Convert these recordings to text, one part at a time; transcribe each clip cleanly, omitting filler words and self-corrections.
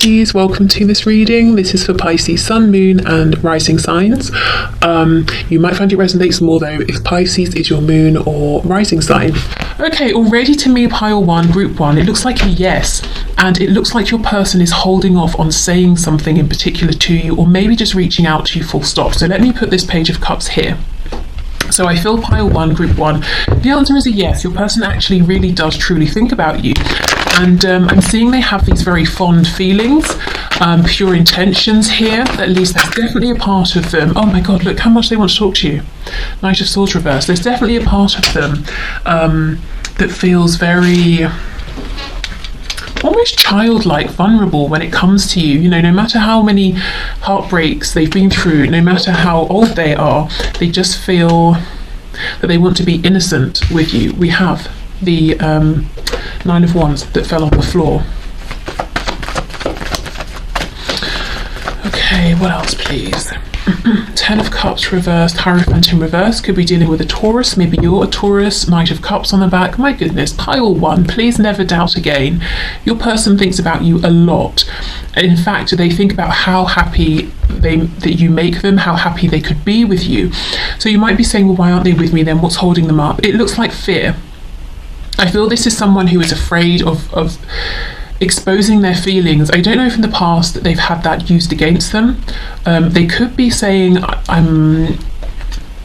Pisces, welcome to this reading. This is for Pisces Sun, Moon and Rising signs. You might find it resonates more though if Pisces is your moon or rising sign. Okay, already to me, pile one, group one, it looks like a yes, and it looks like your person is holding off on saying something in particular to you, or maybe just reaching out to you full stop. So let me put this Page of Cups here. So I feel pile one, group one. The answer is a yes. Your person actually really does truly think about you. And I'm seeing they have these very fond feelings, pure intentions here. At least there's definitely a part of them. Oh my God, look how much they want to talk to you. Knight of Swords reversed. There's definitely a part of them that feels very almost childlike, vulnerable when it comes to you. You know, no matter how many heartbreaks they've been through, no matter how old they are, they just feel that they want to be innocent with you. We have the Nine of Wands that fell on the floor. Okay, what else please? Ten of Cups reversed, Hierophant in reverse. Could be dealing with a Taurus. Maybe you're a Taurus. Knight of Cups on the back. My goodness, pile one. Please never doubt again. Your person thinks about you a lot. In fact, they think about how happy that you make them, how happy they could be with you. So you might be saying, well, why aren't they with me then? What's holding them up? It looks like fear. I feel this is someone who is afraid of exposing their feelings. I don't know if in the past that they've had that used against them. They could be saying, I'm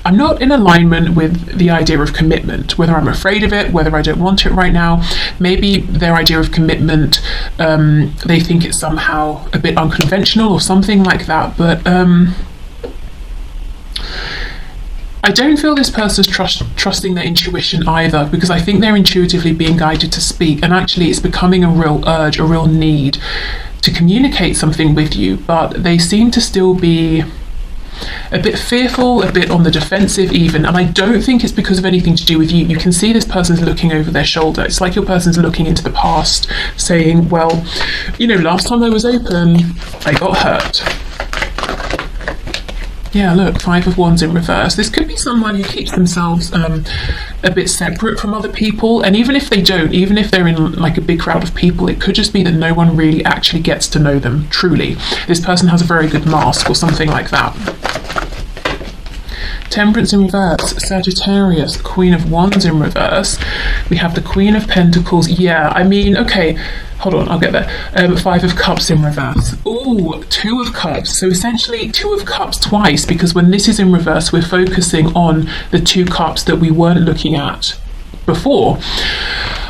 not in alignment with the idea of commitment, whether I'm afraid of it, whether I don't want it right now. Maybe their idea of commitment, they think it's somehow a bit unconventional or something like that. But I don't feel this person's trusting their intuition either, because I think they're intuitively being guided to speak, and actually it's becoming a real urge, a real need to communicate something with you, but they seem to still be a bit fearful, a bit on the defensive even, and I don't think it's because of anything to do with you. You can see this person's looking over their shoulder. It's like your person's looking into the past, saying, well, you know, last time I was open, I got hurt. Yeah, look, Five of Wands in reverse. This could be someone who keeps themselves a bit separate from other people. And even if they don't, even if they're in like a big crowd of people, it could just be that no one really actually gets to know them, truly. This person has a very good mask or something like that. Temperance in reverse, Sagittarius, Queen of Wands in reverse. We have the Queen of Pentacles. Yeah, I mean, okay, hold on, I'll get there. Five of Cups in reverse. Oh, Two of Cups. So essentially Two of Cups twice, because when this is in reverse, we're focusing on the two cups that we weren't looking at before.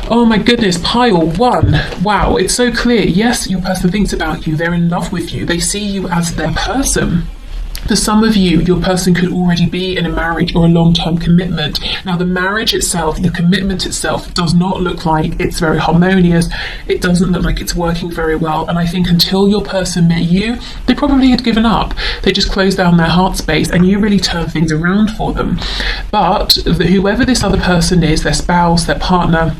Oh my goodness, pile one. Wow, it's so clear. Yes, your person thinks about you. They're in love with you. They see you as their person. For some of you, your person could already be in a marriage or a long-term commitment. Now, the marriage itself, the commitment itself, does not look like it's very harmonious. It doesn't look like it's working very well. And I think until your person met you, they probably had given up. They just closed down their heart space, and you really turned things around for them. But whoever this other person is, their spouse, their partner,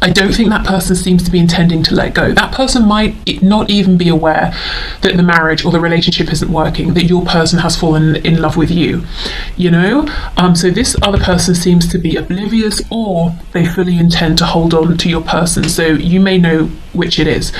I don't think that person seems to be intending to let go. That person might not even be aware that the marriage or the relationship isn't working, that your person has fallen in love with you, you know? So this other person seems to be oblivious, or they fully intend to hold on to your person. So you may know which it is.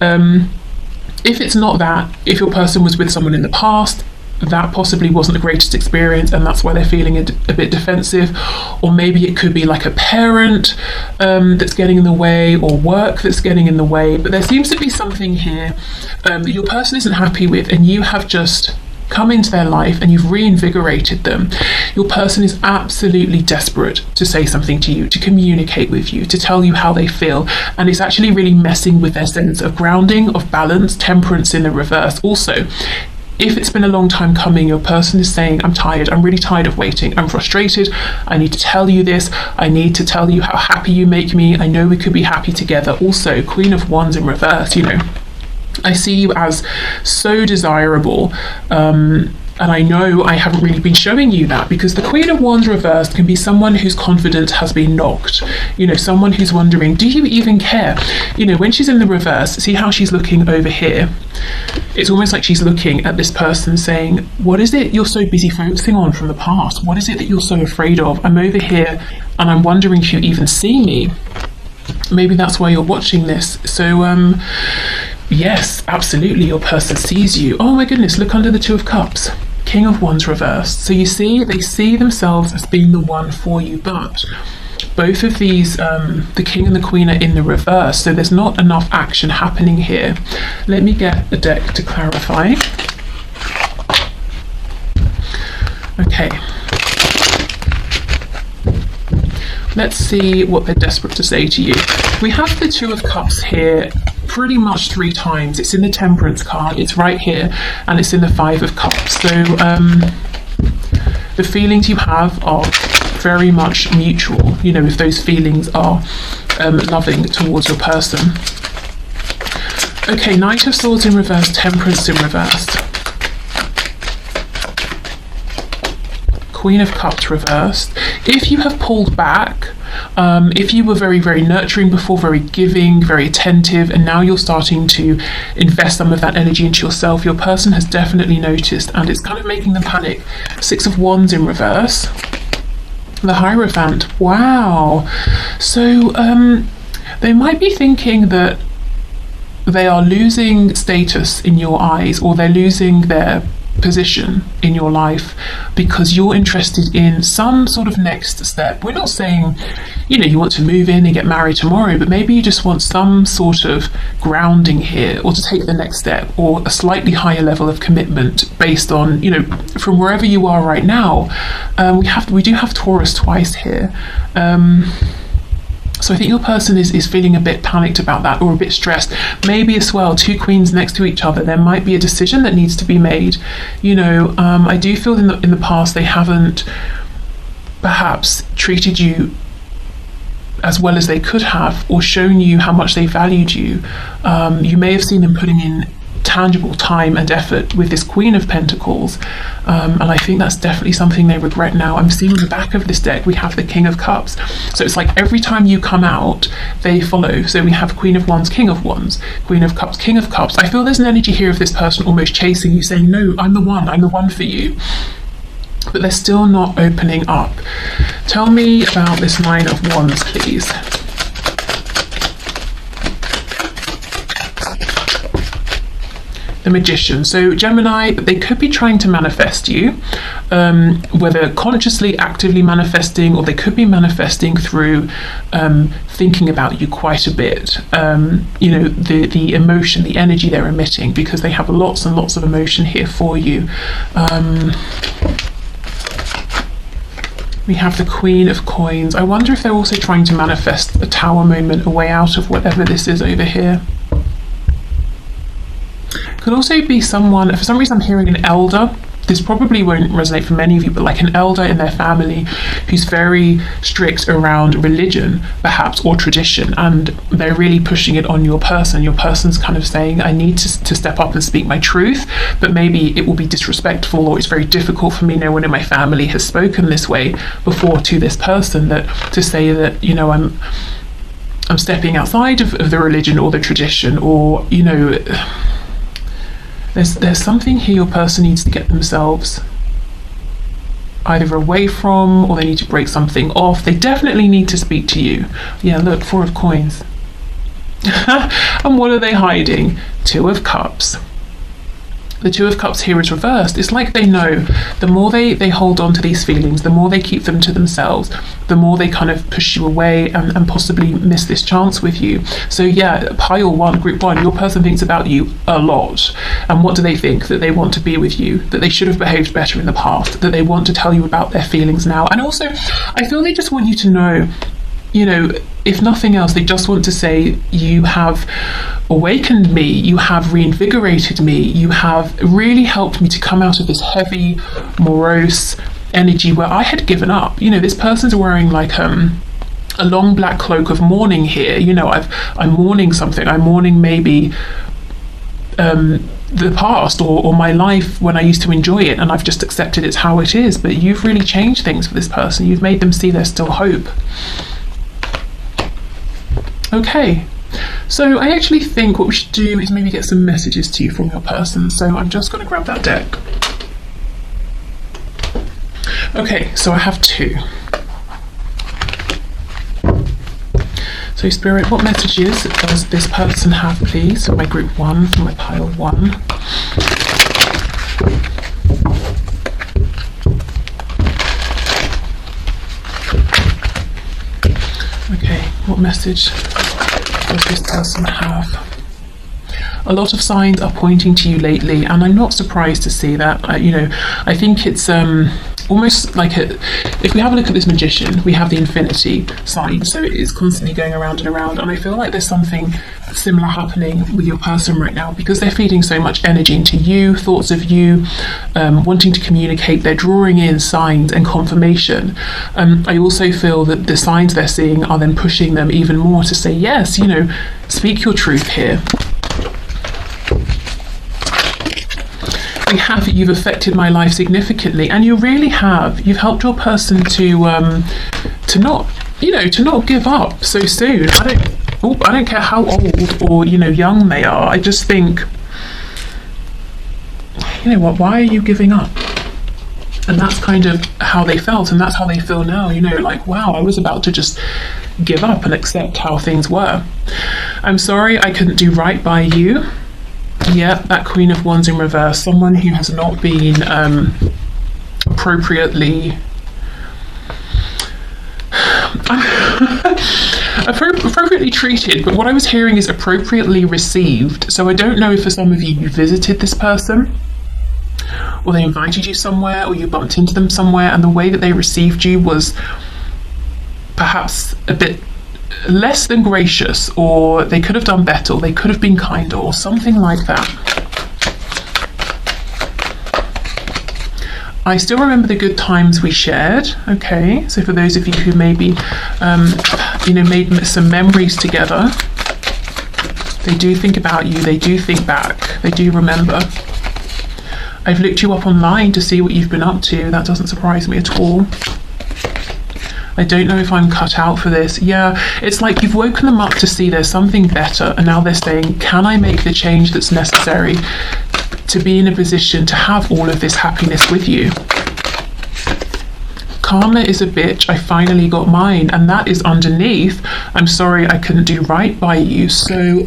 If it's not that, if your person was with someone in the past, that possibly wasn't the greatest experience, and that's why they're feeling a bit defensive. Or maybe it could be like a parent that's getting in the way, or work that's getting in the way. But there seems to be something here that your person isn't happy with, and you have just come into their life and you've reinvigorated them. Your person is absolutely desperate to say something to you, to communicate with you, to tell you how they feel, and it's actually really messing with their sense of grounding, of balance. Temperance in the reverse also. If it's been a long time coming, your person is saying, I'm tired, I'm really tired of waiting, I'm frustrated, I need to tell you this, I need to tell you how happy you make me, I know we could be happy together. Also, Queen of Wands in reverse, you know, I see you as so desirable, and I know I haven't really been showing you that, because the Queen of Wands reversed can be someone whose confidence has been knocked. You know, someone who's wondering, do you even care? You know, when she's in the reverse, see how she's looking over here? It's almost like she's looking at this person saying, what is it you're so busy focusing on from the past? What is it that you're so afraid of? I'm over here and I'm wondering if you even see me. Maybe that's why you're watching this. So Yes, absolutely, your person sees you. Oh my goodness, look under the Two of Cups. King of Wands reversed. So you see, they see themselves as being the one for you, but both of these, the King and the Queen, are in the reverse, so there's not enough action happening here. Let me get a deck to clarify. Okay. Let's see what they're desperate to say to you. We have the Two of Cups here pretty much 3 times. It's in the Temperance card, it's right here, and it's in the Five of Cups. So the feelings you have are very much mutual, you know, if those feelings are loving towards your person. Okay, Knight of Swords in reverse, Temperance in reverse. Queen of Cups reversed. If you have pulled back, if you were very, very nurturing before, very giving, very attentive, and now you're starting to invest some of that energy into yourself, your person has definitely noticed, and it's kind of making them panic. Six of Wands in reverse. The Hierophant. Wow. So they might be thinking that they are losing status in your eyes, or they're losing their position in your life because you're interested in some sort of next step. We're not saying, you know, you want to move in and get married tomorrow, but maybe you just want some sort of grounding here, or to take the next step, or a slightly higher level of commitment based on, you know, from wherever you are right now. We do have Taurus twice here. So I think your person is feeling a bit panicked about that, or a bit stressed. Maybe as well, 2 queens next to each other, there might be a decision that needs to be made. You know, I do feel in the past they haven't perhaps treated you as well as they could have, or shown you how much they valued you. You may have seen them putting in tangible time and effort with this Queen of Pentacles, and I think that's definitely something they regret now. I'm seeing on the back of this deck we have the King of Cups, so it's like every time you come out they follow. So we have Queen of Wands, King of Wands, Queen of Cups, King of Cups. I feel there's an energy here of this person almost chasing you, saying, no, I'm the one for you, but they're still not opening up. Tell me about this Nine of Wands, please. The Magician. So Gemini, they could be trying to manifest you, whether consciously, actively manifesting, or they could be manifesting through thinking about you quite a bit. You know, the emotion, the energy they're emitting, because they have lots and lots of emotion here for you. We have the Queen of Coins. I wonder if they're also trying to manifest a Tower moment, a way out of whatever this is over here. Could also be someone, for some reason I'm hearing an elder. This probably won't resonate for many of you, but like an elder in their family who's very strict around religion, perhaps, or tradition, and they're really pushing it on your person. Your person's kind of saying, I need to step up and speak my truth, but maybe it will be disrespectful, or it's very difficult for me. No one in my family has spoken this way before to this person, that to say that, you know, I'm stepping outside of the religion or the tradition, or, you know, there's something here your person needs to get themselves either away from, or they need to break something off. They definitely need to speak to you. Yeah, look, 4 of Coins. And what are they hiding? 2 of Cups. The Two of Cups here is reversed. It's like they know the more they hold on to these feelings, the more they keep them to themselves, the more they kind of push you away and possibly miss this chance with you. So yeah, pile 1, group 1, your person thinks about you a lot. And what do they think? That they want to be with you, that they should have behaved better in the past, that they want to tell you about their feelings now. And also, I feel they just want you to know, you know, if nothing else, they just want to say, you have awakened me, you have reinvigorated me, you have really helped me to come out of this heavy, morose energy where I had given up. You know, this person's wearing like a long black cloak of mourning here. You know, I'm mourning something. I'm mourning maybe the past, or my life when I used to enjoy it, and I've just accepted it's how it is. But you've really changed things for this person. You've made them see there's still hope. Okay, so I actually think what we should do is maybe get some messages to you from your person. So I'm just going to grab that deck. So I have 2. So So Spirit, what messages does this person have, please, for my group 1, for my pile 1? Okay, what message does this person have? A lot of signs are pointing to you lately, and I'm not surprised to see that. I think it's almost like if we have a look at this Magician, we have the infinity sign, so it is constantly going around and around, and I feel like there's something similar happening with your person right now, because they're feeding so much energy into you, thoughts of you, wanting to communicate. They're drawing in signs and confirmation. I also feel that the signs they're seeing are then pushing them even more to say, yes, speak your truth here. We have, you've affected my life significantly, and you really have. You've helped your person to not give up so soon. I don't care how old or young they are. I just think, why are you giving up? And that's kind of how they felt, and that's how they feel now. Like, wow, I was about to just give up and accept how things were. I'm sorry I couldn't do right by you. Yeah, that Queen of Wands in reverse, someone who has not been appropriately treated, but what I was hearing is appropriately received. So I don't know if for some of you visited this person, or they invited you somewhere, or you bumped into them somewhere, and the way that they received you was perhaps a bit less than gracious, or they could have done better, or they could have been kinder, or something like that. I still remember the good times we shared. Okay, so for those of you who maybe made some memories together, they do think about you, they do think back, they do remember. I've looked you up online to see what you've been up to. That doesn't surprise me at all. I don't know if I'm cut out for this. Yeah, it's like you've woken them up to see there's something better, and now they're saying, can I make the change that's necessary to be in a position to have all of this happiness with you? Karma is a bitch, I finally got mine, and that is underneath, I'm sorry I couldn't do right by you. So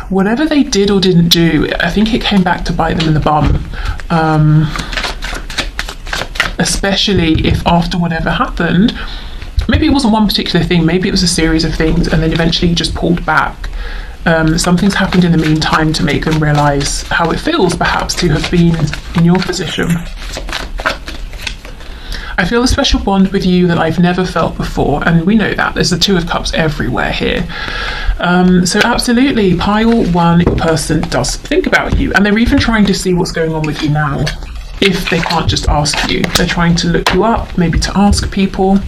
whatever they did or didn't do, I think it came back to bite them in the bum. Especially if after whatever happened, maybe it wasn't one particular thing, maybe it was a series of things, and then eventually you just pulled back. Something's happened in the meantime to make them realise how it feels perhaps to have been in your position. I feel a special bond with you that I've never felt before, and we know that there's the Two of Cups everywhere here. So absolutely, pile 1 person does think about you, and they're even trying to see what's going on with you now. If they can't just ask you, they're trying to look you up, maybe to ask people.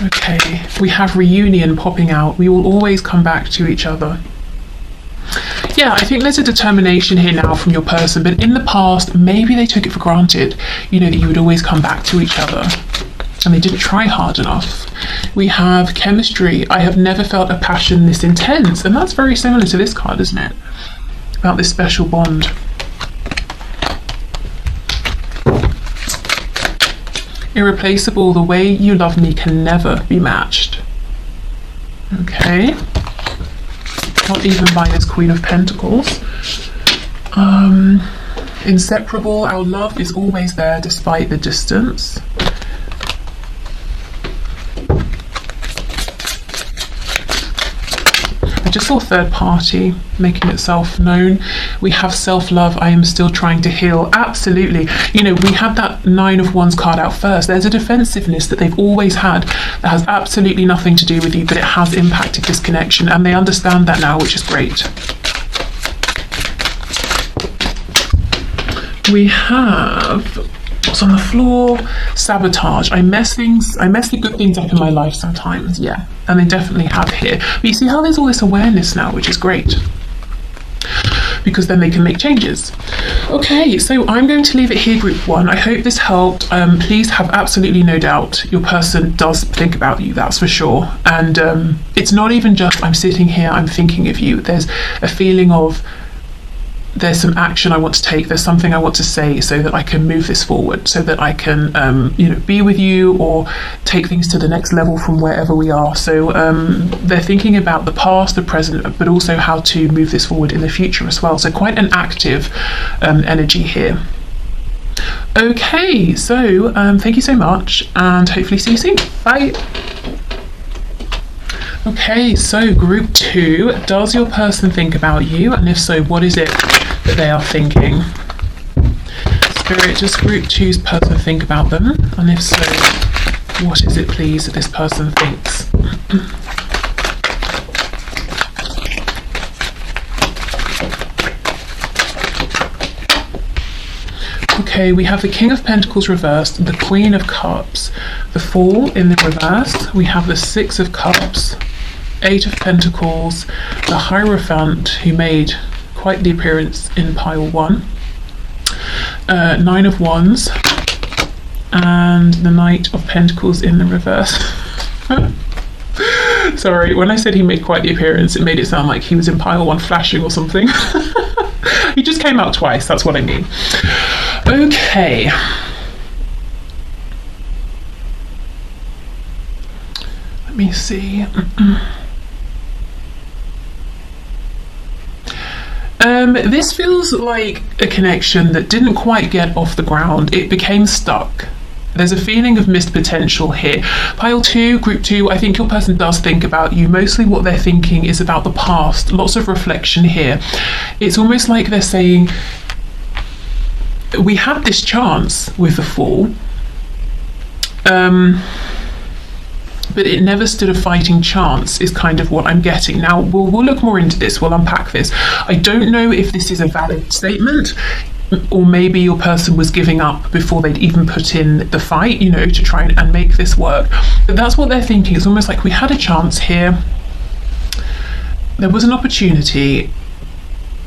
Okay, we have reunion popping out. We will always come back to each other. Yeah, I think there's a determination here now from your person, but in the past, maybe they took it for granted, that you would always come back to each other, and they didn't try hard enough. We have chemistry. I have never felt a passion this intense, and that's very similar to this card, isn't it? About this special bond. Irreplaceable, the way you love me can never be matched. Okay. Not even by this Queen of Pentacles. Inseparable, our love is always there despite the distance. I just saw third party making itself known. We have self-love, I am still trying to heal. Absolutely. We had that 9 of Wands card out first. There's a defensiveness that they've always had that has absolutely nothing to do with you, but it has impacted this connection, and they understand that now, which is great. We have, what's on the floor? Sabotage. I mess the good things up in my life sometimes, yeah. And they definitely have here. But you see how there's all this awareness now, which is great. because then they can make changes. Okay, so I'm going to leave it here, group one. I hope this helped. Please have absolutely no doubt your person does think about you, that's for sure. And it's not even just I'm sitting here, I'm thinking of you. There's a feeling of there's some action I want to take, there's something I want to say so that I can move this forward, so that I can be with you or take things to the next level from wherever we are. So they're thinking about the past, the present, but also how to move this forward in the future as well. So quite an active energy here. Okay, so thank you so much, and hopefully see you soon. Bye. Okay, so group two, does your person think about you? And if so, what is it that they are thinking? Spirit, does group two's person think about them? And if so, what is it, please, that this person thinks? Okay, we have the King of Pentacles reversed, the Queen of Cups, the Fool in the reverse, we have the Six of Cups, Eight of Pentacles, the Hierophant, who made quite the appearance in pile one, Nine of Wands, and the Knight of Pentacles in the reverse. Sorry, when I said he made quite the appearance, it made it sound like he was in pile one flashing or something. He just came out twice, that's what I mean. Okay. Let me see. This feels like a connection that didn't quite get off the ground. It became stuck. There's a feeling of missed potential here. Pile two, group two, I think your person does think about you. Mostly what they're thinking is about the past. Lots of reflection here. It's almost like they're saying, we had this chance with the Fool, but it never stood a fighting chance, is kind of what I'm getting. Now, we'll look more into this, we'll unpack this. I don't know if this is a valid statement, or maybe your person was giving up before they'd even put in the fight, to try and make this work. But that's what they're thinking. It's almost like we had a chance here, there was an opportunity,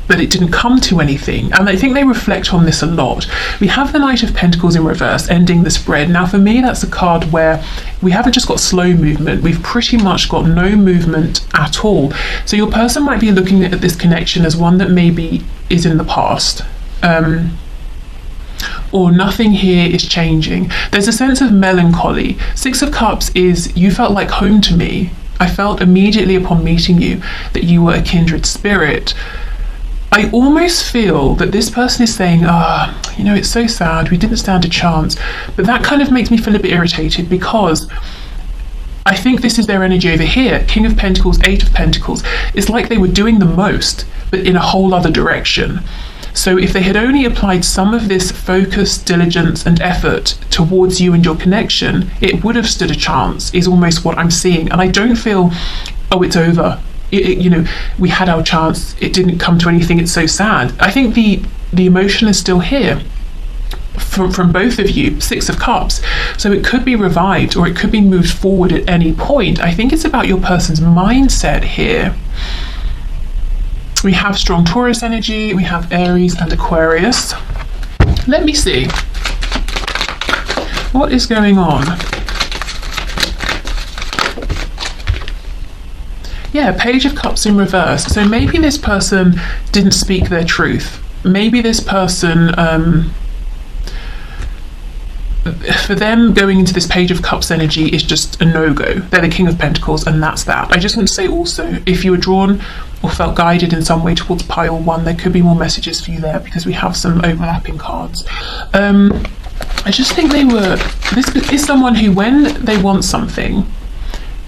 but it didn't come to anything. And I think they reflect on this a lot. We have the Knight of Pentacles in reverse, ending the spread. Now, for me, that's a card where we haven't just got slow movement, we've pretty much got no movement at all. So your person might be looking at this connection as one that maybe is in the past. Or nothing here is changing. There's a sense of melancholy. Six of Cups is, you felt like home to me. I felt immediately upon meeting you that you were a kindred spirit. I almost feel that this person is saying, it's so sad, we didn't stand a chance. But that kind of makes me feel a bit irritated, because I think this is their energy over here. King of Pentacles, Eight of Pentacles. It's like they were doing the most, but in a whole other direction. So if they had only applied some of this focus, diligence, and effort towards you and your connection, it would have stood a chance, is almost what I'm seeing. And I don't feel, it's over. We had our chance, it didn't come to anything, it's so sad. I think the emotion is still here from both of you. Six of Cups. So it could be revived, or it could be moved forward at any point. I think it's about your person's mindset here. We have strong Taurus energy, we have Aries and Aquarius. Let me see. What is going on? Yeah, Page of Cups in reverse. So maybe this person didn't speak their truth. Maybe this person, for them, going into this Page of Cups energy is just a no-go. They're the King of Pentacles, and that's that. I just want to say also, if you were drawn or felt guided in some way towards pile one, there could be more messages for you there, because we have some overlapping cards. I just think this is someone who, when they want something,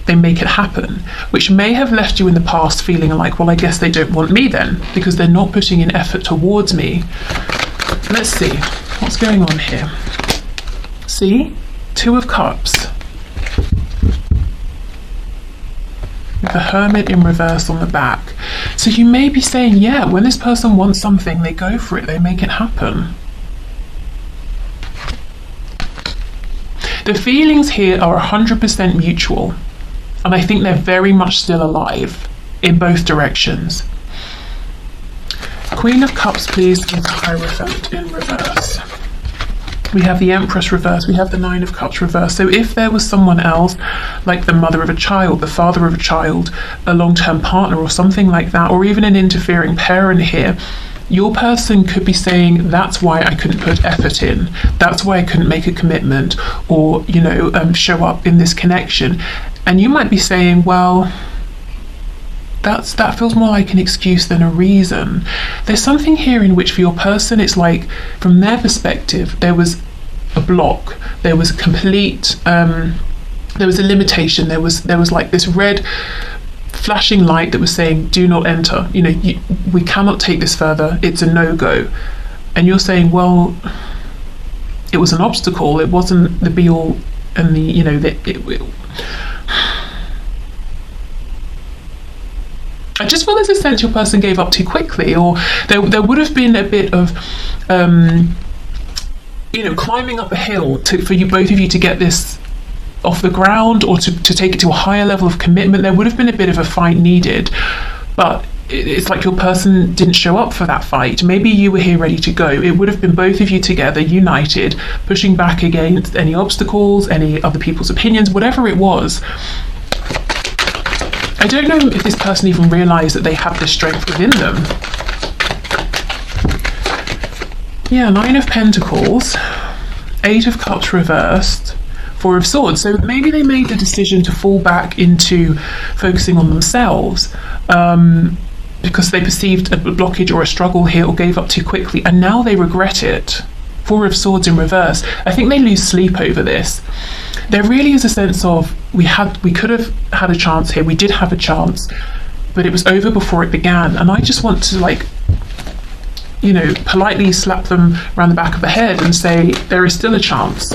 they make it happen, which may have left you in the past feeling like, well, I guess they don't want me then, because they're not putting in effort towards me. Let's see what's going on here. See, Two of Cups, the Hermit in reverse on the back. So you may be saying, yeah, when this person wants something, they go for it, they make it happen. The feelings here are 100% mutual. And I think they're very much still alive in both directions. Queen of Cups, please, with the Hierophant in reverse. We have the Empress reverse, we have the Nine of Cups reverse. So if there was someone else, like the mother of a child, the father of a child, a long-term partner or something like that, or even an interfering parent here, your person could be saying, that's why I couldn't put effort in, that's why I couldn't make a commitment, or, you know, show up in this connection. And you might be saying, well, that feels more like an excuse than a reason. There's something here in which for your person, it's like, from their perspective, there was a block, there was a complete, there was a limitation, there was like this red flashing light that was saying, do not enter, you know, we cannot take this further, it's a no-go. And you're saying, well, it was an obstacle, it wasn't the be-all and the, you know, I just feel there's a sense your person gave up too quickly, or there would have been a bit of, you know, climbing up a hill for you, both of you, to get this off the ground, or to take it to a higher level of commitment. There would have been a bit of a fight needed, but it's like your person didn't show up for that fight. Maybe you were here ready to go. It would have been both of you together, united, pushing back against any obstacles, any other people's opinions, whatever it was. I don't know if this person even realised that they have this strength within them. Yeah, Nine of Pentacles, Eight of Cups reversed, Four of Swords. So maybe they made the decision to fall back into focusing on themselves because they perceived a blockage or a struggle here, or gave up too quickly, and now they regret it. Four of Swords in reverse. I think they lose sleep over this. There really is a sense of, we could have had a chance here, we did have a chance, but it was over before it began. And I just want to, like, you know, politely slap them around the back of the head and say, there is still a chance,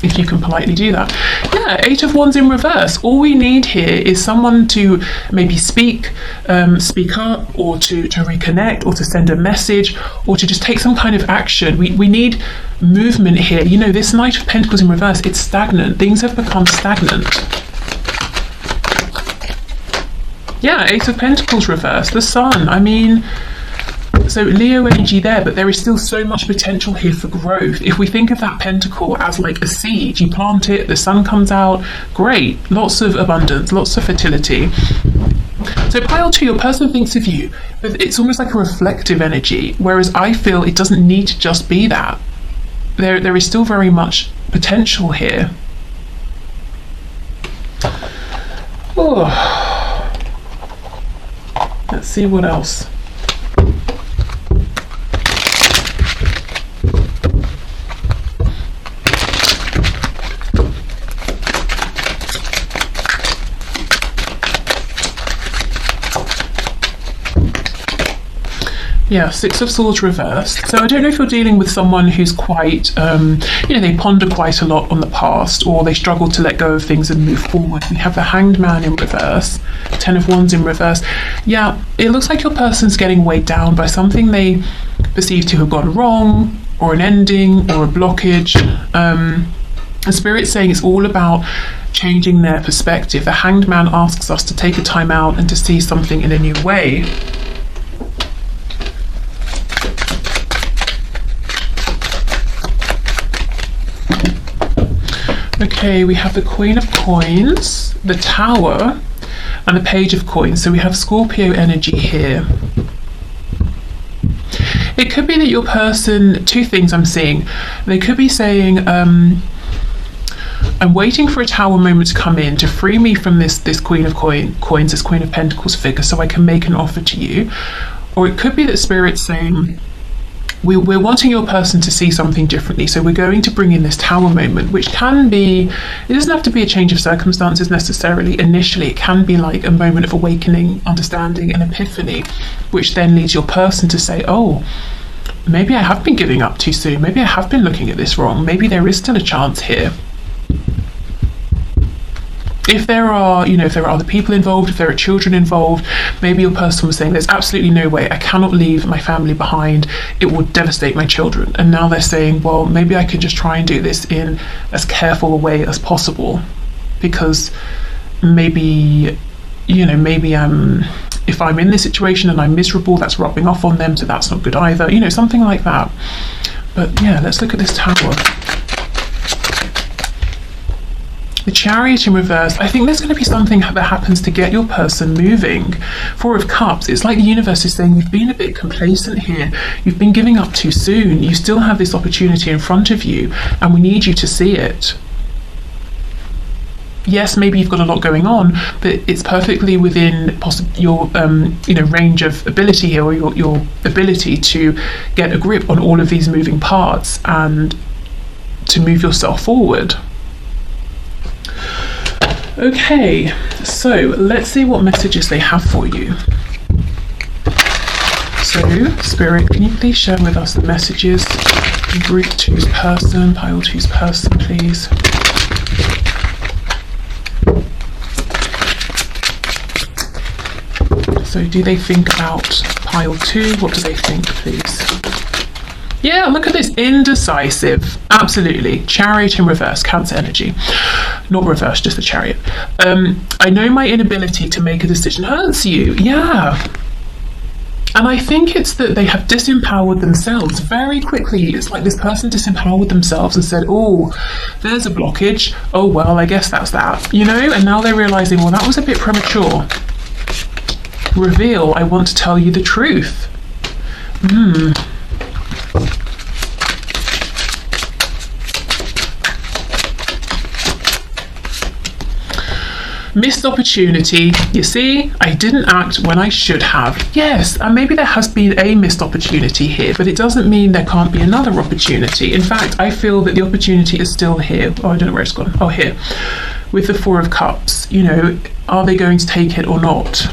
if you can politely do that. Yeah, Eight of Wands in reverse. All we need here is someone to maybe speak up, or to reconnect, or to send a message, or to just take some kind of action. We need movement here. You know, this Knight of Pentacles in reverse, it's stagnant. Things have become stagnant. Yeah, Ace of Pentacles reverse, the Sun. I mean, so Leo energy there, but there is still so much potential here for growth. If we think of that pentacle as like a seed, you plant it, the sun comes out, great, lots of abundance, lots of fertility. So pile two, your person thinks of you, but it's almost like a reflective energy, whereas I feel it doesn't need to just be that. There is still very much potential here. Oh. Let's see what else. Yeah, Six of Swords reversed. So I don't know if you're dealing with someone who's quite, you know, they ponder quite a lot on the past, or they struggle to let go of things and move forward. We have the Hanged Man in reverse, Ten of Wands in reverse. Yeah, it looks like your person's getting weighed down by something they perceive to have gone wrong, or an ending, or a blockage. And Spirit's saying it's all about changing their perspective. The Hanged Man asks us to take a time out and to see something in a new way. Okay, we have the Queen of Coins, the Tower, and the Page of Coins. So we have Scorpio energy here. It could be that your person, two things I'm seeing. They could be saying, I'm waiting for a Tower moment to come in to free me from this Queen of Coins, this Queen of Pentacles figure, so I can make an offer to you. Or it could be that Spirit's saying, we're wanting your person to see something differently, so we're going to bring in this Tower moment, which can be, it doesn't have to be a change of circumstances necessarily. Initially, it can be like a moment of awakening, understanding, and epiphany, which then leads your person to say, oh, maybe I have been giving up too soon, maybe I have been looking at this wrong, maybe there is still a chance here. If there are, if there are other people involved, if there are children involved, maybe your person was saying, there's absolutely no way, I cannot leave my family behind, it will devastate my children. And now they're saying, well, maybe I can just try and do this in as careful a way as possible, because maybe if I'm in this situation and I'm miserable, that's rubbing off on them, so that's not good either. You know, something like that. But yeah, let's look at this Tower. The Chariot in reverse. I think there's going to be something that happens to get your person moving. Four of Cups. It's like the universe is saying you've been a bit complacent here. You've been giving up too soon. You still have this opportunity in front of you, and we need you to see it. Yes, maybe you've got a lot going on, but it's perfectly within your range of ability here, or your ability to get a grip on all of these moving parts and to move yourself forward. Okay, so let's see what messages they have for you. So, Spirit, can you please share with us the messages? Group 2's person, pile 2's person, please. So do they think about pile 2? What do they think, please? Yeah, look at this. Indecisive. Absolutely. Chariot in reverse. Cancer energy. Not reverse, just the Chariot. I know my inability to make a decision hurts you. Yeah. And I think it's that they have disempowered themselves very quickly. It's like this person disempowered themselves and said, oh, there's a blockage. Oh, well, I guess that's that. You know? And now they're realizing, well, that was a bit premature. Reveal, I want to tell you the truth. Missed opportunity. You see, I didn't act when I should have. Yes, and maybe there has been a missed opportunity here, but it doesn't mean there can't be another opportunity. In fact, I feel that the opportunity is still here. Oh, I don't know where it's gone. Oh, here. With the Four of Cups, you know, are they going to take it or not?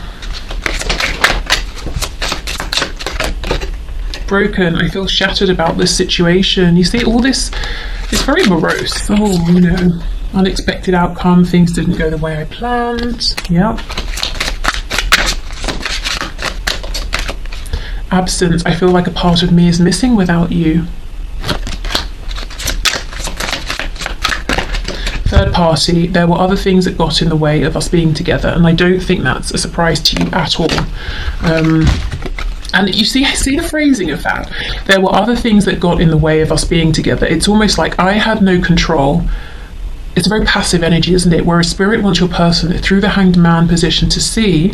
Broken. I feel shattered about this situation. You see, all this is very morose. Oh, you know, unexpected outcome. Things didn't go the way I planned. Yep. Absence. I feel like a part of me is missing without you. Third party. There were other things that got in the way of us being together, and I don't think that's a surprise to you at all. And you see the phrasing of that. There were other things that got in the way of us being together. It's almost like I had no control. It's a very passive energy, isn't it? Whereas Spirit wants your person through the Hanged Man position to see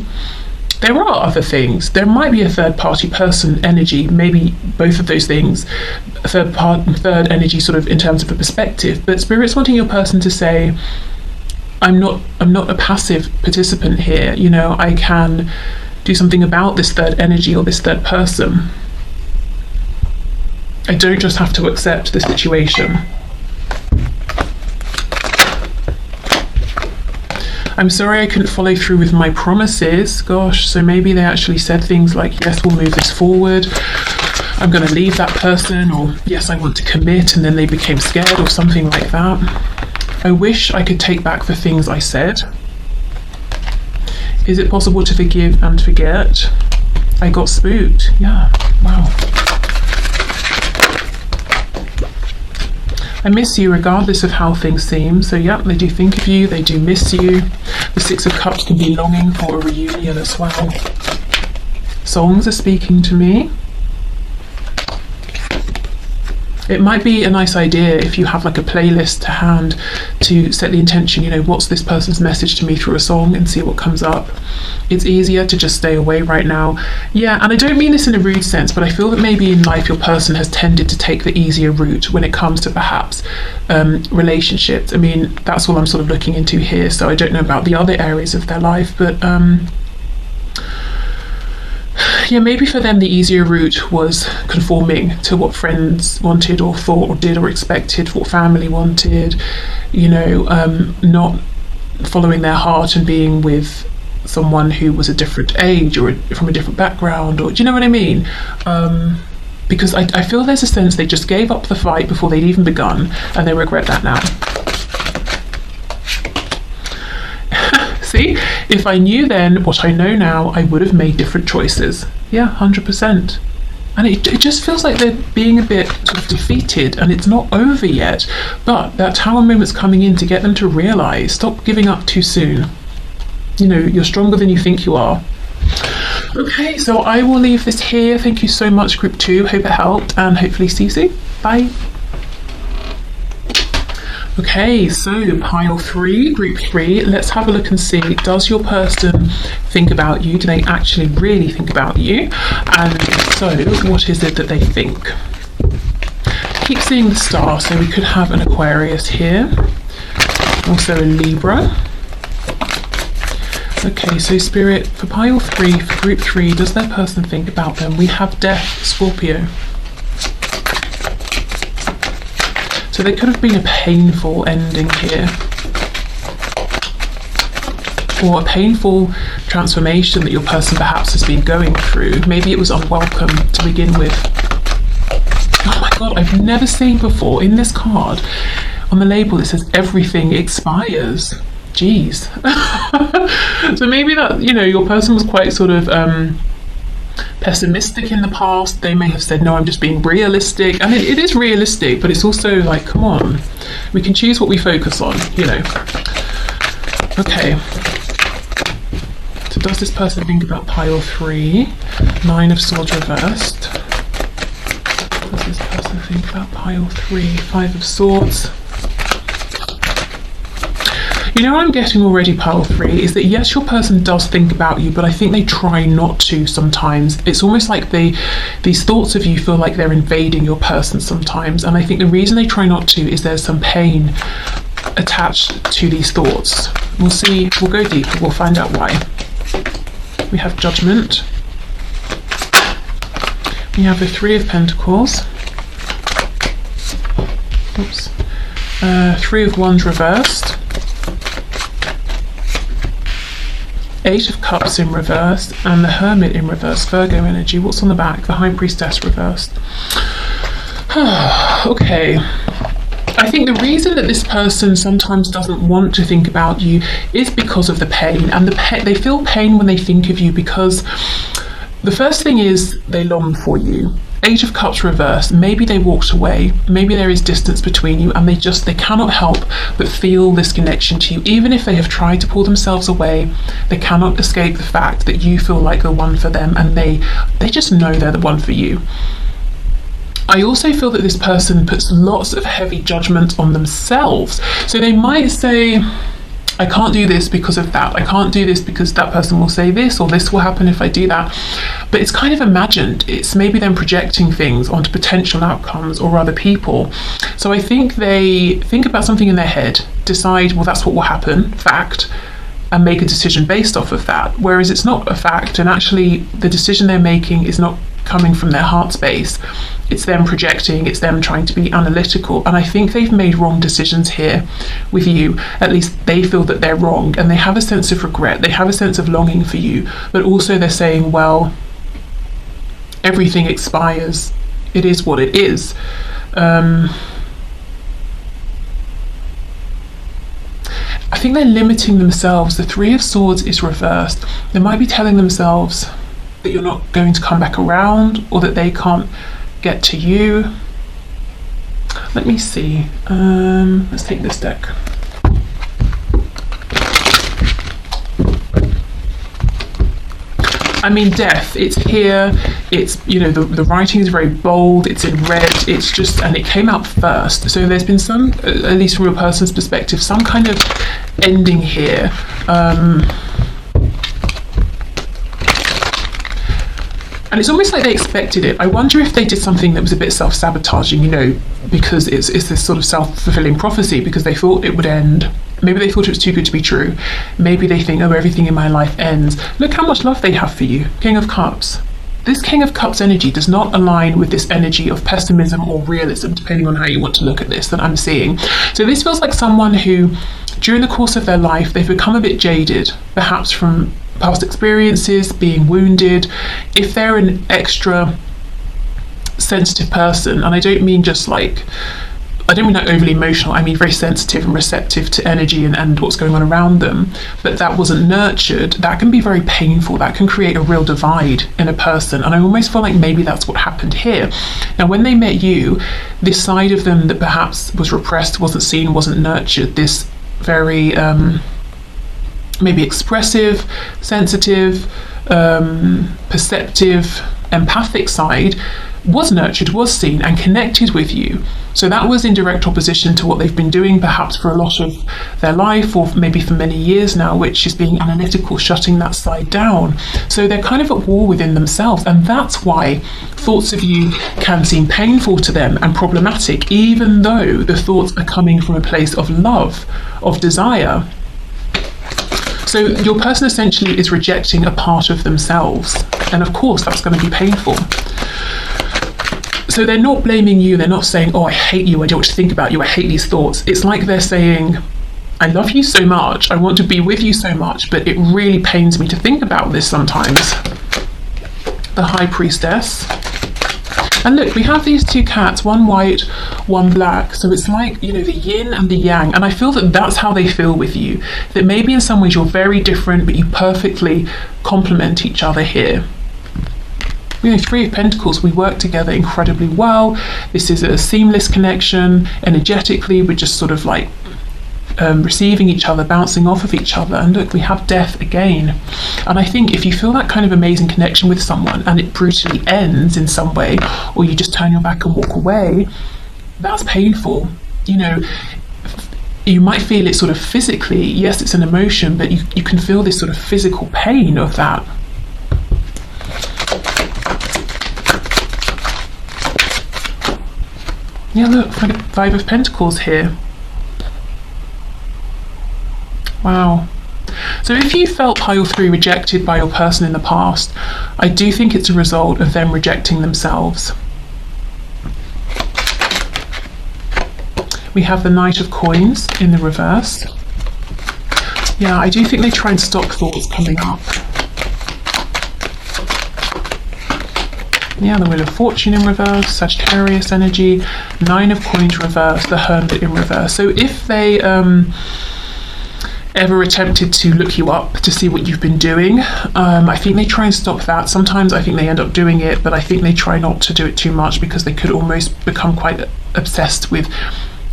there are other things. There might be a third party person energy, maybe both of those things, third energy sort of in terms of a perspective. But Spirit's wanting your person to say, I'm not a passive participant here. You know, I can do something about this third energy or this third person. I don't just have to accept the situation. I'm sorry I couldn't follow through with my promises. Gosh, so maybe they actually said things like, yes, we'll move this forward. I'm going to leave that person, or yes, I want to commit, and then they became scared or something like that. I wish I could take back the things I said. Is it possible to forgive and forget? I got spooked. Yeah, wow. I miss you regardless of how things seem. So yeah, they do think of you, they do miss you. The Six of Cups can be longing for a reunion as well. Songs are speaking to me. It might be a nice idea if you have like a playlist to hand to set the intention, you know, what's this person's message to me through a song, and see what comes up. It's easier to just stay away right now. Yeah, and I don't mean this in a rude sense, but I feel that maybe in life your person has tended to take the easier route when it comes to perhaps relationships. I mean, that's all I'm sort of looking into here, so I don't know about the other areas of their life, but yeah, maybe for them the easier route was conforming to what friends wanted or thought or did or expected, what family wanted, you know, not following their heart and being with someone who was a different age or from a different background, or do you know what I mean? Because I feel there's a sense they just gave up the fight before they'd even begun, and they regret that now. See, if I knew then what I know now, I would have made different choices. Yeah, 100%. And it just feels like they're being a bit sort of defeated, and it's not over yet. But that Tower moment's coming in to get them to realise, stop giving up too soon. You know, you're stronger than you think you are. Okay, so I will leave this here. Thank you so much, Group 2. Hope it helped, and hopefully see you soon. Bye. Okay, so pile 3, Group 3. Let's have a look and see, does your person think about you? Do they actually really think about you? And if so, what is it that they think? Keep seeing the star, so we could have an Aquarius here. Also a Libra. Okay, so Spirit, for pile 3, for Group 3, does their person think about them? We have Death, Scorpio. So there could have been a painful ending here. Or a painful transformation that your person perhaps has been going through. Maybe it was unwelcome to begin with. Oh my god, I've never seen before in this card, on the label it says everything expires. Jeez. So maybe that, you know, your person was quite sort of pessimistic in the past. They may have said, no, I'm just being realistic. And it is realistic, but it's also like, come on, we can choose what we focus on, you know. Okay. So does this person think about pile 3? 9 of Swords reversed. Does this person think about pile 3? 5 of Swords. You know what I'm getting already, pile 3, is that yes, your person does think about you, but I think they try not to sometimes. It's almost like these thoughts of you feel like they're invading your person sometimes, and I think the reason they try not to is there's some pain attached to these thoughts. We'll see, we'll go deeper, we'll find out why. We have Judgment. We have the 3 of Pentacles. Oops. 3 of Wands reversed. 8 of Cups in reverse, and the Hermit in reverse, Virgo energy. What's on the back? The High Priestess reversed. Okay. I think the reason that this person sometimes doesn't want to think about you is because of the pain, and they feel pain when they think of you because the first thing is they long for you. 8 of Cups reversed, maybe they walked away, maybe there is distance between you, and they cannot help but feel this connection to you. Even if they have tried to pull themselves away, they cannot escape the fact that you feel like the one for them, and they just know they're the one for you. I also feel that this person puts lots of heavy judgment on themselves. So they might say, I can't do this because of that. I can't do this because that person will say this, or this will happen if I do that. But it's kind of imagined. It's maybe them projecting things onto potential outcomes or other people. So I think they think about something in their head, decide, well, that's what will happen, fact, and make a decision based off of that. Whereas it's not a fact, and actually the decision they're making is not coming from their heart space. It's them projecting, it's them trying to be analytical, and I think they've made wrong decisions here with you. At least they feel that they're wrong, and they have a sense of regret, they have a sense of longing for you, but also they're saying, well, everything expires, it is what it is. I think they're limiting themselves. The 3 of Swords is reversed. They might be telling themselves that you're not going to come back around, or that they can't get to you. Let me see. Let's take this deck. I mean, Death, it's here, it's, you know, the writing is very bold, it's in red, it's just, and it came out first. So there's been some, at least from a person's perspective, some kind of ending here. And it's almost like they expected it. I wonder if they did something that was a bit self-sabotaging, you know, because it's this sort of self-fulfilling prophecy, because they thought it would end. Maybe they thought it was too good to be true. Maybe they think, oh, everything in my life ends. Look how much love they have for you. King of Cups. This King of Cups energy does not align with this energy of pessimism or realism, depending on how you want to look at this, that I'm seeing. So this feels like someone who, during the course of their life, they've become a bit jaded, perhaps from past experiences, being wounded. If they're an extra sensitive person, and I don't mean just like, I don't mean like overly emotional, I mean very sensitive and receptive to energy and what's going on around them, but that wasn't nurtured, that can be very painful. That can create a real divide in a person, and I almost feel like maybe that's what happened here. Now, when they met you, this side of them that perhaps was repressed, wasn't seen, wasn't nurtured, this very maybe expressive, sensitive, perceptive, empathic side was nurtured, was seen and connected with you. So that was in direct opposition to what they've been doing perhaps for a lot of their life, or maybe for many years now, which is being analytical, shutting that side down. So they're kind of at war within themselves, and that's why thoughts of you can seem painful to them and problematic, even though the thoughts are coming from a place of love, of desire. So your person essentially is rejecting a part of themselves, and of course that's going to be painful. So they're not blaming you, they're not saying, oh, I hate you, I don't want to think about you, I hate these thoughts. It's like they're saying, I love you so much, I want to be with you so much, but it really pains me to think about this sometimes. The High Priestess. And look, we have these two cats, one white, one black. So it's like, you know, the yin and the yang. And I feel that that's how they feel with you. That maybe in some ways you're very different, but you perfectly complement each other here. You know, Three of Pentacles, we work together incredibly well. This is a seamless connection. Energetically, we're just sort of like receiving each other, bouncing off of each other. And look, we have Death again. And I think if you feel that kind of amazing connection with someone and it brutally ends in some way, or you just turn your back and walk away, that's painful. You know, you might feel it sort of physically. Yes, it's an emotion, but you can feel this sort of physical pain of that. Yeah, look, Five of Pentacles here. Wow. So if you felt pile 3 rejected by your person in the past, I do think it's a result of them rejecting themselves. We have the Knight of Coins in the reverse. Yeah, I do think they try and stop thoughts coming up. Yeah, the Wheel of Fortune in reverse, Sagittarius energy, Nine of Coins reverse, the Hermit in reverse. So if they ever attempted to look you up to see what you've been doing, I think they try and stop that. Sometimes I think they end up doing it, but I think they try not to do it too much because they could almost become quite obsessed with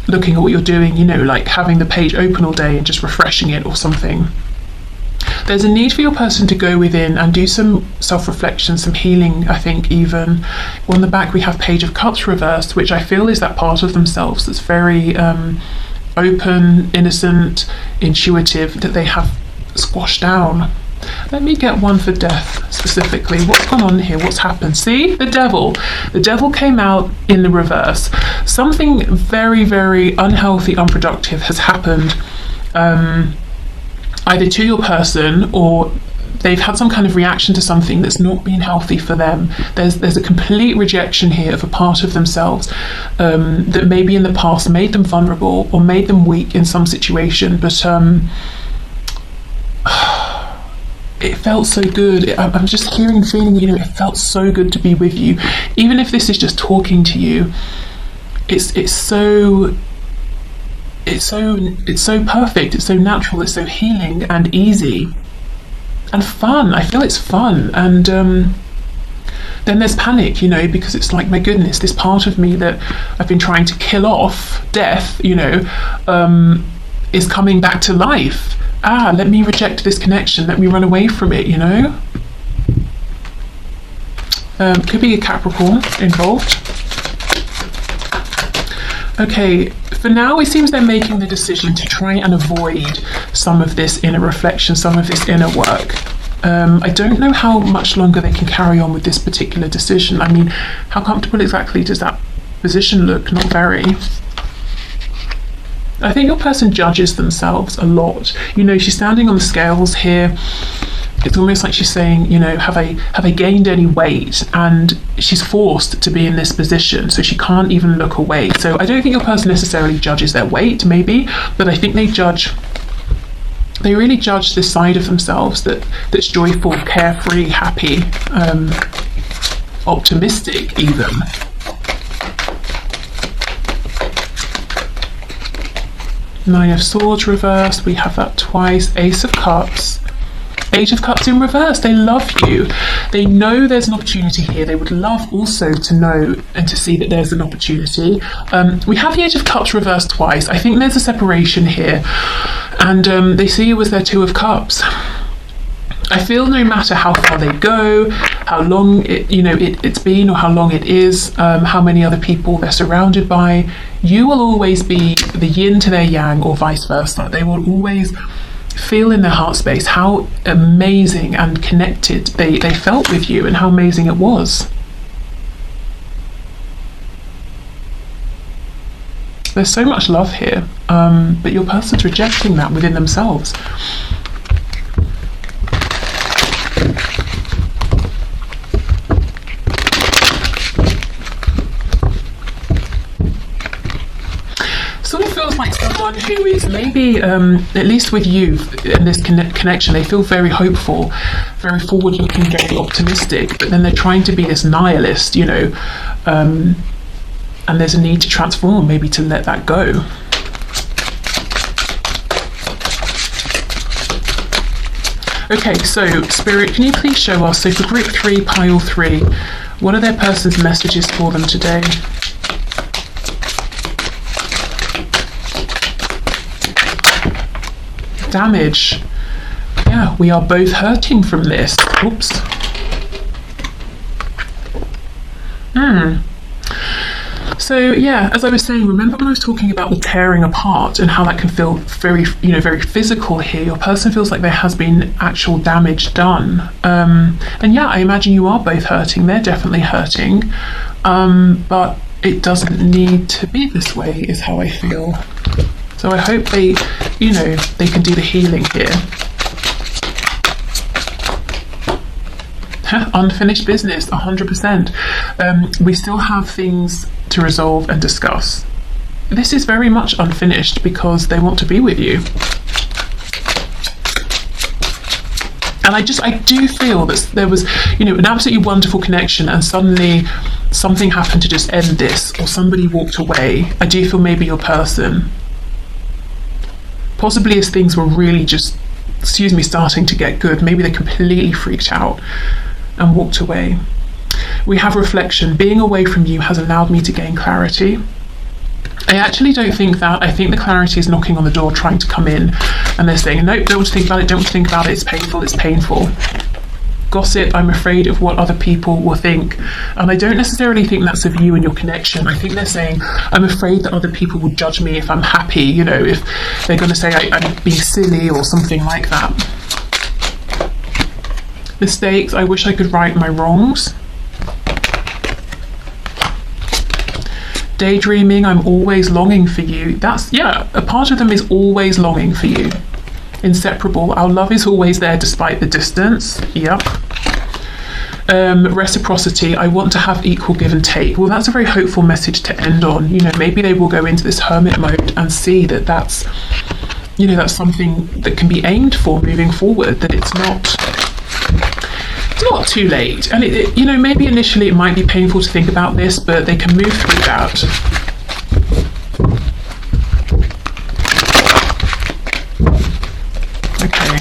looking at what you're doing, you know, like having the page open all day and just refreshing it or something. There's a need for your person to go within and do some self-reflection, some healing, I think even. On the back we have Page of Cups reversed, which I feel is that part of themselves that's very open, innocent, intuitive, that they have squashed down. Let me get one for Death specifically. What's gone on here? What's happened? See? The Devil. The Devil came out in the reverse. Something very, very unhealthy, unproductive has happened. Either to your person, or they've had some kind of reaction to something that's not been healthy for them. There's a complete rejection here of a part of themselves that maybe in the past made them vulnerable or made them weak in some situation, but it felt so good. I'm just hearing and feeling, you know, it felt so good to be with you. Even if this is just talking to you, it's so perfect, it's so natural, it's so healing and easy and fun. I feel it's fun. And then there's panic, you know, because it's like, my goodness, this part of me that I've been trying to kill off, Death, you know, is coming back to life. Let me reject this connection, let me run away from it, you know. Could be a Capricorn involved. Okay, for now it seems they're making the decision to try and avoid some of this inner reflection, some of this inner work. I don't know how much longer they can carry on with this particular decision. I mean, how comfortable exactly does that position look? Not very. I think your person judges themselves a lot. You know, she's standing on the scales here. It's almost like she's saying, you know, have I gained any weight? And she's forced to be in this position, so she can't even look away. So I don't think your person necessarily judges their weight, maybe, but I think they really judge this side of themselves that's joyful, carefree, happy, optimistic even. Nine of Swords reversed, we have that twice. Ace of Cups. Page of Cups in reverse. They love you. They know there's an opportunity here. They would love also to know and to see that there's an opportunity. We have the Age of Cups reversed twice. I think there's a separation here. And they see you as their Two of Cups. I feel no matter how far they go, how long it's been, or how long it is, how many other people they're surrounded by, you will always be the yin to their yang, or vice versa. They will always feel in their heart space how amazing and connected they felt with you, and how amazing it was. There's so much love here, but your person's rejecting that within themselves. Sort of feels like someone who is maybe, at least with you in this connection, they feel very hopeful, very forward-looking, very optimistic, but then they're trying to be this nihilist, and there's a need to transform, maybe to let that go. Okay, so Spirit, can you please show us, so for group 3, pile 3, what are their person's messages for them today? Damage. Yeah, we are both hurting from this. Oops. So yeah, as I was saying, remember when I was talking about the tearing apart and how that can feel very, very physical here? Your person feels like there has been actual damage done. And yeah, I imagine you are both hurting. They're definitely hurting. But it doesn't need to be this way, is how I feel. So I hope they can do the healing here. Unfinished business, 100%. We still have things to resolve and discuss. This is very much unfinished because they want to be with you. And I do feel that there was, an absolutely wonderful connection, and suddenly something happened to just end this, or somebody walked away. I do feel maybe your person, possibly as things were really just, starting to get good, maybe they completely freaked out and walked away. We have reflection. Being away from you has allowed me to gain clarity. I actually don't think that. I think the clarity is knocking on the door, trying to come in, and they're saying, nope, don't want to think about it, don't want to think about it, it's painful, it's painful. Gossip, I'm afraid of what other people will think. And I don't necessarily think that's of you and your connection. I think they're saying, I'm afraid that other people will judge me if I'm happy, if they're going to say I'm being silly or something like that. Mistakes, I wish I could right my wrongs. Daydreaming, I'm always longing for you. A part of them is always longing for you. Inseparable, our love is always there despite the distance. Yep. Reciprocity, I want to have equal give and take. Well, that's a very hopeful message to end on. Maybe they will go into this hermit mode and see that that's something that can be aimed for moving forward, that it's not too late. And maybe initially it might be painful to think about this, but they can move through that. Okay.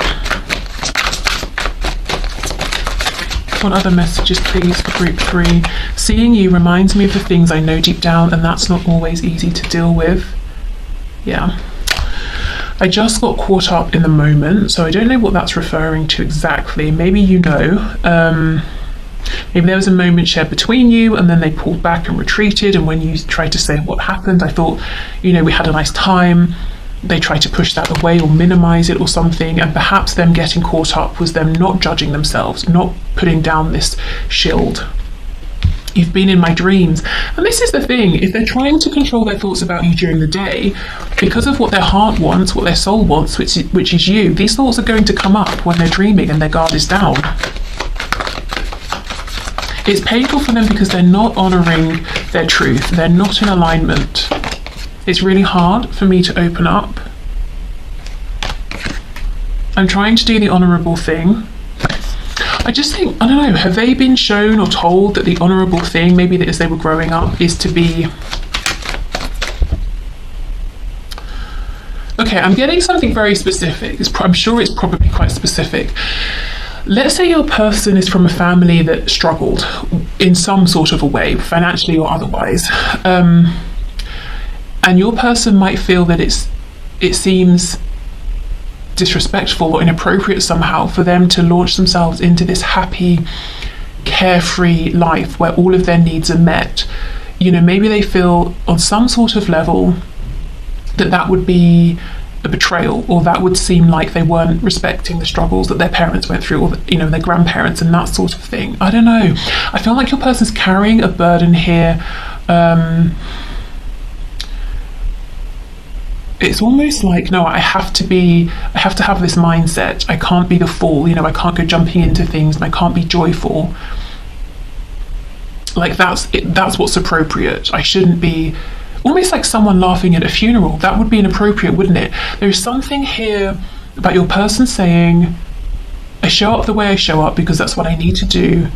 What other messages, please, for group 3? Seeing you reminds me of the things I know deep down, and that's not always easy to deal with. Yeah. I just got caught up in the moment, so I don't know what that's referring to exactly. Maybe maybe there was a moment shared between you, and then they pulled back and retreated, and when you tried to say what happened, I thought, we had a nice time. They tried to push that away or minimize it or something, and perhaps them getting caught up was them not judging themselves, not putting down this shield. You've been in my dreams. And this is the thing, if they're trying to control their thoughts about you during the day, because of what their heart wants, what their soul wants, which is you, these thoughts are going to come up when they're dreaming and their guard is down. It's painful for them because they're not honouring their truth. They're not in alignment. It's really hard for me to open up. I'm trying to do the honourable thing. I just think, I don't know, have they been shown or told that the honourable thing, maybe that as they were growing up, is to be... Okay, I'm getting something very specific. I'm sure it's probably quite specific. Let's say your person is from a family that struggled in some sort of a way, financially or otherwise. And your person might feel that it seems disrespectful or inappropriate somehow for them to launch themselves into this happy, carefree life where all of their needs are met. You know, maybe they feel on some sort of level that would be a betrayal, or that would seem like they weren't respecting the struggles that their parents went through, or you know, their grandparents and that sort of thing. I don't know. I feel like your person's carrying a burden here. It's almost like, no, I have to have this mindset. I can't be the fool, you know, I can't go jumping into things, and I can't be joyful. Like that's what's appropriate. I shouldn't be, almost like someone laughing at a funeral. That would be inappropriate, wouldn't it? There's something here about your person saying, I show up the way I show up because that's what I need to do.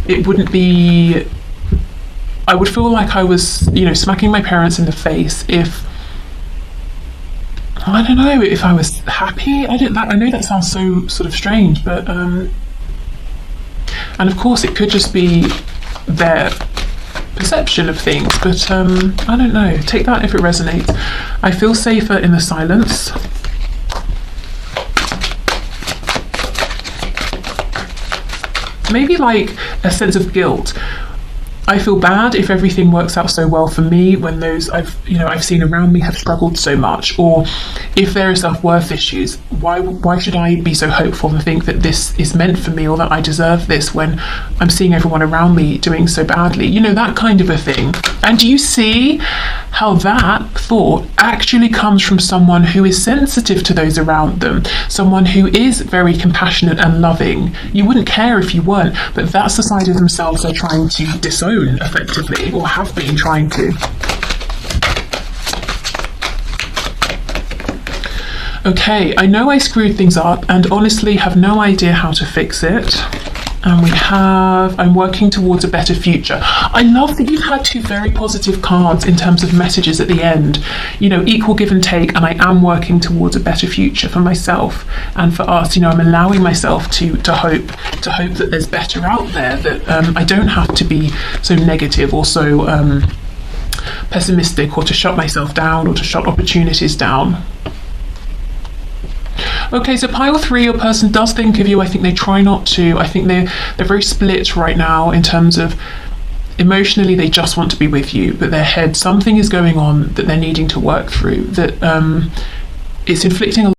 It wouldn't be, I would feel like I was, you know, smacking my parents in the face if, I don't know, if I was happy. I know that sounds so sort of strange, but and of course it could just be their perception of things, but I don't know. Take that if it resonates. I feel safer in the silence. Maybe like a sense of guilt. I feel bad if everything works out so well for me when those I've seen around me have struggled so much, or if there are self-worth issues. Why should I be so hopeful and think that this is meant for me or that I deserve this when I'm seeing everyone around me doing so badly? You know, that kind of a thing. And do you see how that thought actually comes from someone who is sensitive to those around them, someone who is very compassionate and loving? You wouldn't care if you weren't, but that's the side of themselves they're trying to disown effectively, or have been trying to. Okay, I know I screwed things up and honestly have no idea how to fix it. And we have, I'm working towards a better future. I love that you've had two very positive cards in terms of messages at the end. You know, equal give and take, and I am working towards a better future for myself and for us. You know, I'm allowing myself to hope that there's better out there, that I don't have to be so negative or so pessimistic, or to shut myself down, or to shut opportunities down. Okay, so pile 3, your person does think of you. I think they try not to. I think they're very split right now in terms of emotionally they just want to be with you, but their head, something is going on that they're needing to work through, that it's inflicting a